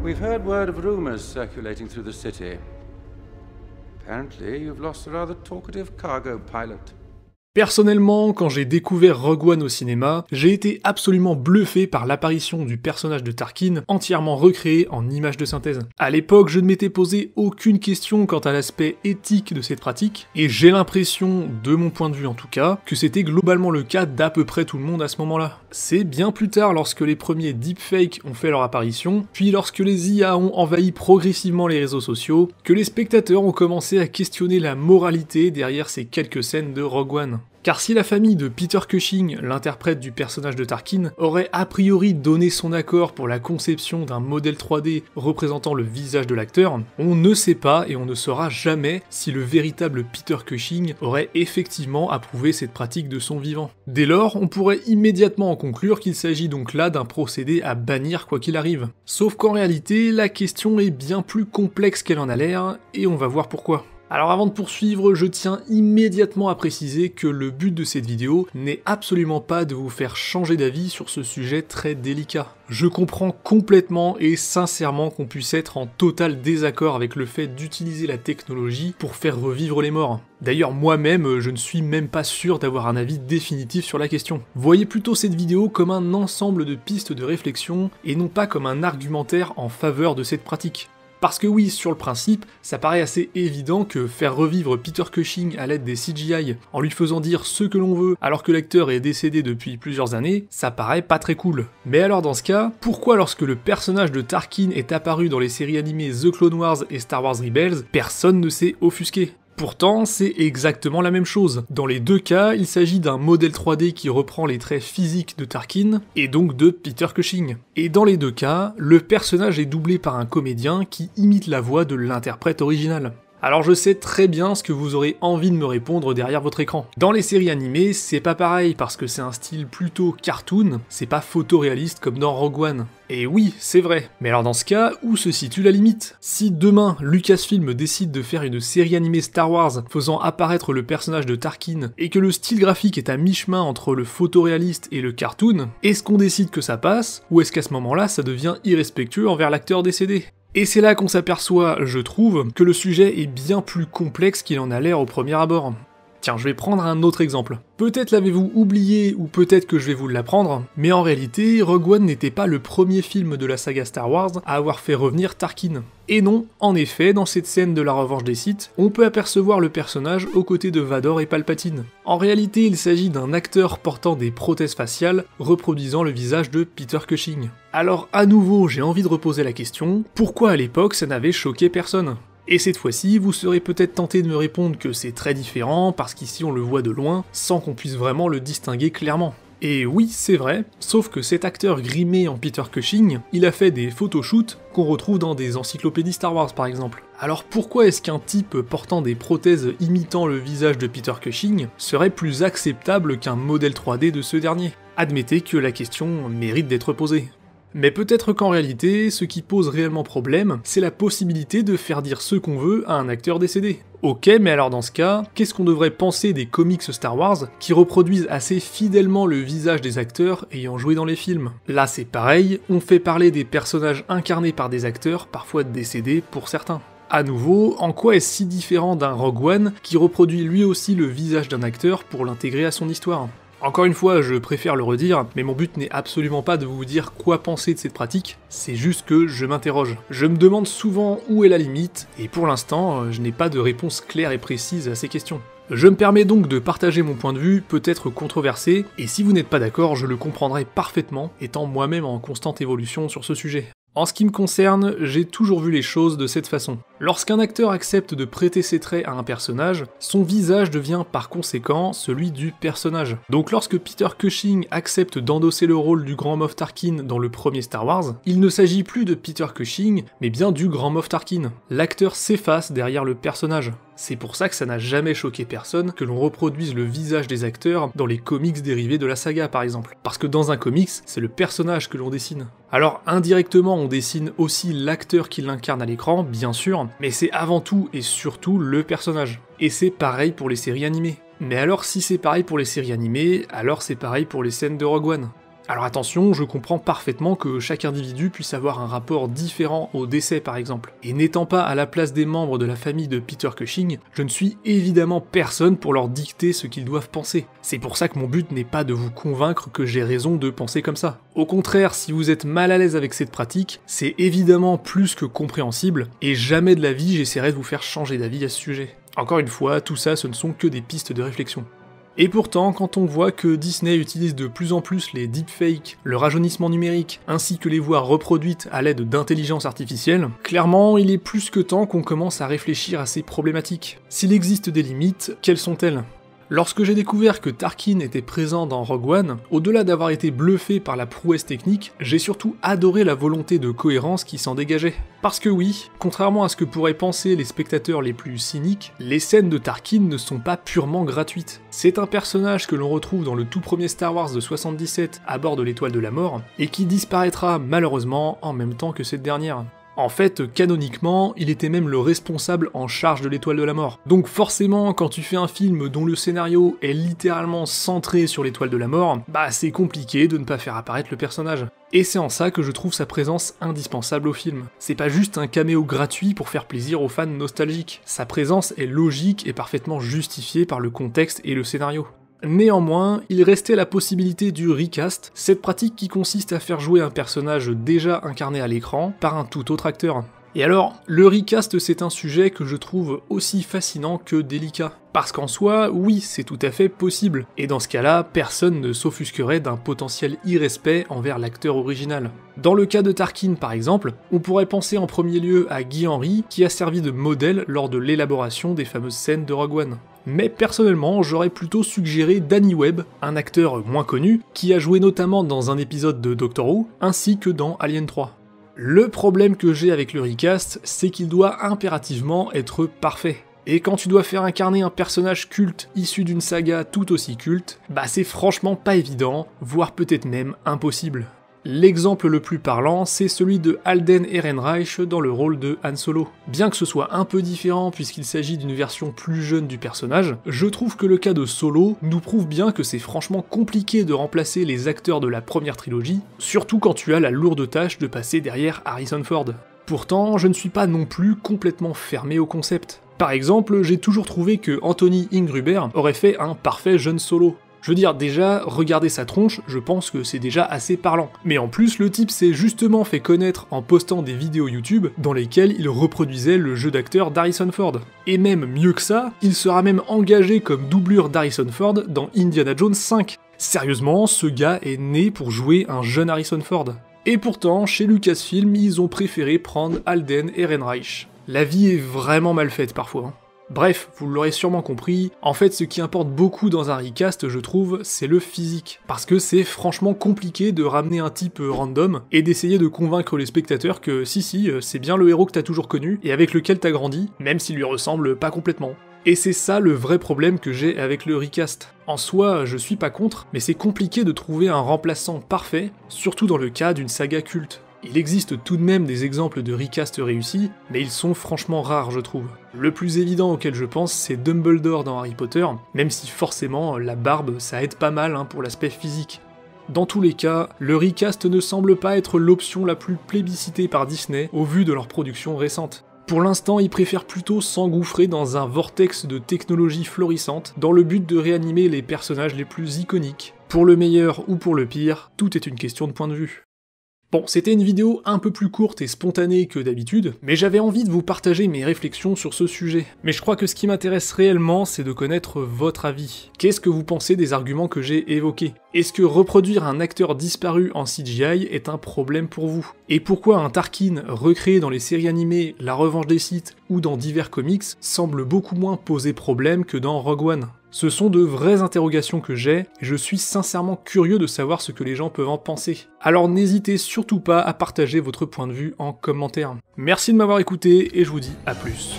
We've heard word of rumors circulating through the city. Apparently, you've lost a rather talkative cargo pilot. Personnellement, quand j'ai découvert Rogue One au cinéma, j'ai été absolument bluffé par l'apparition du personnage de Tarkin entièrement recréé en images de synthèse. À l'époque, je ne m'étais posé aucune question quant à l'aspect éthique de cette pratique, et j'ai l'impression, de mon point de vue en tout cas, que c'était globalement le cas d'à peu près tout le monde à ce moment-là. C'est bien plus tard, lorsque les premiers deepfakes ont fait leur apparition, puis lorsque les IA ont envahi progressivement les réseaux sociaux, que les spectateurs ont commencé à questionner la moralité derrière ces quelques scènes de Rogue One. Car si la famille de Peter Cushing, l'interprète du personnage de Tarkin, aurait a priori donné son accord pour la conception d'un modèle 3D représentant le visage de l'acteur, on ne sait pas et on ne saura jamais si le véritable Peter Cushing aurait effectivement approuvé cette pratique de son vivant. Dès lors, on pourrait immédiatement en conclure qu'il s'agit donc là d'un procédé à bannir quoi qu'il arrive. Sauf qu'en réalité, la question est bien plus complexe qu'elle en a l'air, et on va voir pourquoi. Alors avant de poursuivre, je tiens immédiatement à préciser que le but de cette vidéo n'est absolument pas de vous faire changer d'avis sur ce sujet très délicat. Je comprends complètement et sincèrement qu'on puisse être en total désaccord avec le fait d'utiliser la technologie pour faire revivre les morts. D'ailleurs moi-même, je ne suis même pas sûr d'avoir un avis définitif sur la question. Voyez plutôt cette vidéo comme un ensemble de pistes de réflexion et non pas comme un argumentaire en faveur de cette pratique. Parce que oui, sur le principe, ça paraît assez évident que faire revivre Peter Cushing à l'aide des CGI en lui faisant dire ce que l'on veut alors que l'acteur est décédé depuis plusieurs années, ça paraît pas très cool. Mais alors dans ce cas, pourquoi lorsque le personnage de Tarkin est apparu dans les séries animées The Clone Wars et Star Wars Rebels, personne ne s'est offusqué ? Pourtant, c'est exactement la même chose. Dans les deux cas, il s'agit d'un modèle 3D qui reprend les traits physiques de Tarkin, et donc de Peter Cushing. Et dans les deux cas, le personnage est doublé par un comédien qui imite la voix de l'interprète original. Alors je sais très bien ce que vous aurez envie de me répondre derrière votre écran. Dans les séries animées, c'est pas pareil parce que c'est un style plutôt cartoon, c'est pas photoréaliste comme dans Rogue One. Et oui, c'est vrai. Mais alors dans ce cas, où se situe la limite ? Si demain, Lucasfilm décide de faire une série animée Star Wars faisant apparaître le personnage de Tarkin, et que le style graphique est à mi-chemin entre le photoréaliste et le cartoon, est-ce qu'on décide que ça passe, ou est-ce qu'à ce moment-là, ça devient irrespectueux envers l'acteur décédé ? Et c'est là qu'on s'aperçoit, je trouve, que le sujet est bien plus complexe qu'il en a l'air au premier abord. Tiens, je vais prendre un autre exemple. Peut-être l'avez-vous oublié, ou peut-être que je vais vous l'apprendre, mais en réalité, Rogue One n'était pas le premier film de la saga Star Wars à avoir fait revenir Tarkin. Et non, en effet, dans cette scène de la revanche des Sith, on peut apercevoir le personnage aux côtés de Vador et Palpatine. En réalité, il s'agit d'un acteur portant des prothèses faciales, reproduisant le visage de Peter Cushing. Alors à nouveau, j'ai envie de reposer la question, pourquoi à l'époque ça n'avait choqué personne ? Et cette fois-ci, vous serez peut-être tenté de me répondre que c'est très différent, parce qu'ici on le voit de loin, sans qu'on puisse vraiment le distinguer clairement. Et oui, c'est vrai, sauf que cet acteur grimé en Peter Cushing, il a fait des photoshoots qu'on retrouve dans des encyclopédies Star Wars par exemple. Alors pourquoi est-ce qu'un type portant des prothèses imitant le visage de Peter Cushing serait plus acceptable qu'un modèle 3D de ce dernier ? Admettez que la question mérite d'être posée. Mais peut-être qu'en réalité, ce qui pose réellement problème, c'est la possibilité de faire dire ce qu'on veut à un acteur décédé. Ok, mais alors dans ce cas, qu'est-ce qu'on devrait penser des comics Star Wars qui reproduisent assez fidèlement le visage des acteurs ayant joué dans les films ? Là c'est pareil, on fait parler des personnages incarnés par des acteurs, parfois décédés pour certains. À nouveau, en quoi est-ce si différent d'un Rogue One qui reproduit lui aussi le visage d'un acteur pour l'intégrer à son histoire ? Encore une fois, je préfère le redire, mais mon but n'est absolument pas de vous dire quoi penser de cette pratique, c'est juste que je m'interroge. Je me demande souvent où est la limite, et pour l'instant, je n'ai pas de réponse claire et précise à ces questions. Je me permets donc de partager mon point de vue, peut-être controversé, et si vous n'êtes pas d'accord, je le comprendrai parfaitement, étant moi-même en constante évolution sur ce sujet. En ce qui me concerne, j'ai toujours vu les choses de cette façon. Lorsqu'un acteur accepte de prêter ses traits à un personnage, son visage devient par conséquent celui du personnage. Donc lorsque Peter Cushing accepte d'endosser le rôle du Grand Moff Tarkin dans le premier Star Wars, il ne s'agit plus de Peter Cushing, mais bien du Grand Moff Tarkin. L'acteur s'efface derrière le personnage. C'est pour ça que ça n'a jamais choqué personne que l'on reproduise le visage des acteurs dans les comics dérivés de la saga par exemple. Parce que dans un comics, c'est le personnage que l'on dessine. Alors indirectement on dessine aussi l'acteur qui l'incarne à l'écran, bien sûr, mais c'est avant tout et surtout le personnage. Et c'est pareil pour les séries animées. Mais alors si c'est pareil pour les séries animées, alors c'est pareil pour les scènes de Rogue One. Alors attention, je comprends parfaitement que chaque individu puisse avoir un rapport différent au décès par exemple. Et n'étant pas à la place des membres de la famille de Peter Cushing, je ne suis évidemment personne pour leur dicter ce qu'ils doivent penser. C'est pour ça que mon but n'est pas de vous convaincre que j'ai raison de penser comme ça. Au contraire, si vous êtes mal à l'aise avec cette pratique, c'est évidemment plus que compréhensible, et jamais de la vie j'essaierai de vous faire changer d'avis à ce sujet. Encore une fois, tout ça ce ne sont que des pistes de réflexion. Et pourtant, quand on voit que Disney utilise de plus en plus les deepfakes, le rajeunissement numérique, ainsi que les voix reproduites à l'aide d'intelligence artificielle, clairement, il est plus que temps qu'on commence à réfléchir à ces problématiques. S'il existe des limites, quelles sont-elles ? Lorsque j'ai découvert que Tarkin était présent dans Rogue One, au-delà d'avoir été bluffé par la prouesse technique, j'ai surtout adoré la volonté de cohérence qui s'en dégageait. Parce que oui, contrairement à ce que pourraient penser les spectateurs les plus cyniques, les scènes de Tarkin ne sont pas purement gratuites. C'est un personnage que l'on retrouve dans le tout premier Star Wars de 77 à bord de l'Étoile de la Mort, et qui disparaîtra malheureusement en même temps que cette dernière. En fait, canoniquement, il était même le responsable en charge de l'Étoile de la Mort. Donc forcément, quand tu fais un film dont le scénario est littéralement centré sur l'Étoile de la Mort, bah c'est compliqué de ne pas faire apparaître le personnage. Et c'est en ça que je trouve sa présence indispensable au film. C'est pas juste un caméo gratuit pour faire plaisir aux fans nostalgiques. Sa présence est logique et parfaitement justifiée par le contexte et le scénario. Néanmoins, il restait la possibilité du recast, cette pratique qui consiste à faire jouer un personnage déjà incarné à l'écran par un tout autre acteur. Et alors, le recast c'est un sujet que je trouve aussi fascinant que délicat. Parce qu'en soi, oui, c'est tout à fait possible, et dans ce cas-là, personne ne s'offusquerait d'un potentiel irrespect envers l'acteur original. Dans le cas de Tarkin par exemple, on pourrait penser en premier lieu à Guy Henry, qui a servi de modèle lors de l'élaboration des fameuses scènes de Rogue One. Mais personnellement, j'aurais plutôt suggéré Danny Webb, un acteur moins connu, qui a joué notamment dans un épisode de Doctor Who, ainsi que dans Alien 3. Le problème que j'ai avec le recast, c'est qu'il doit impérativement être parfait. Et quand tu dois faire incarner un personnage culte issu d'une saga tout aussi culte, bah c'est franchement pas évident, voire peut-être même impossible. L'exemple le plus parlant, c'est celui de Alden Ehrenreich dans le rôle de Han Solo. Bien que ce soit un peu différent puisqu'il s'agit d'une version plus jeune du personnage, je trouve que le cas de Solo nous prouve bien que c'est franchement compliqué de remplacer les acteurs de la première trilogie, surtout quand tu as la lourde tâche de passer derrière Harrison Ford. Pourtant, je ne suis pas non plus complètement fermé au concept. Par exemple, j'ai toujours trouvé que Anthony Ingruber aurait fait un parfait jeune Solo. Je veux dire, déjà, regarder sa tronche, je pense que c'est déjà assez parlant. Mais en plus, le type s'est justement fait connaître en postant des vidéos YouTube dans lesquelles il reproduisait le jeu d'acteur d'Harrison Ford. Et même mieux que ça, il sera même engagé comme doublure d'Harrison Ford dans Indiana Jones 5. Sérieusement, ce gars est né pour jouer un jeune Harrison Ford. Et pourtant, chez Lucasfilm, ils ont préféré prendre Alden Ehrenreich. La vie est vraiment mal faite parfois. Bref, vous l'aurez sûrement compris, en fait ce qui importe beaucoup dans un recast, je trouve, c'est le physique. Parce que c'est franchement compliqué de ramener un type random et d'essayer de convaincre les spectateurs que si, c'est bien le héros que t'as toujours connu et avec lequel t'as grandi, même s'il lui ressemble pas complètement. Et c'est ça le vrai problème que j'ai avec le recast. En soi, je suis pas contre, mais c'est compliqué de trouver un remplaçant parfait, surtout dans le cas d'une saga culte. Il existe tout de même des exemples de recast réussis, mais ils sont franchement rares je trouve. Le plus évident auquel je pense c'est Dumbledore dans Harry Potter, même si forcément la barbe ça aide pas mal pour l'aspect physique. Dans tous les cas, le recast ne semble pas être l'option la plus plébiscitée par Disney au vu de leur production récente. Pour l'instant, ils préfèrent plutôt s'engouffrer dans un vortex de technologie florissante dans le but de réanimer les personnages les plus iconiques. Pour le meilleur ou pour le pire, tout est une question de point de vue. Bon, c'était une vidéo un peu plus courte et spontanée que d'habitude, mais j'avais envie de vous partager mes réflexions sur ce sujet. Mais je crois que ce qui m'intéresse réellement, c'est de connaître votre avis. Qu'est-ce que vous pensez des arguments que j'ai évoqués ? Est-ce que reproduire un acteur disparu en CGI est un problème pour vous ? Et pourquoi un Tarkin recréé dans les séries animées La Revanche des Sith ou dans divers comics semble beaucoup moins poser problème que dans Rogue One ? Ce sont de vraies interrogations que j'ai, et je suis sincèrement curieux de savoir ce que les gens peuvent en penser. Alors n'hésitez surtout pas à partager votre point de vue en commentaire. Merci de m'avoir écouté, et je vous dis à plus.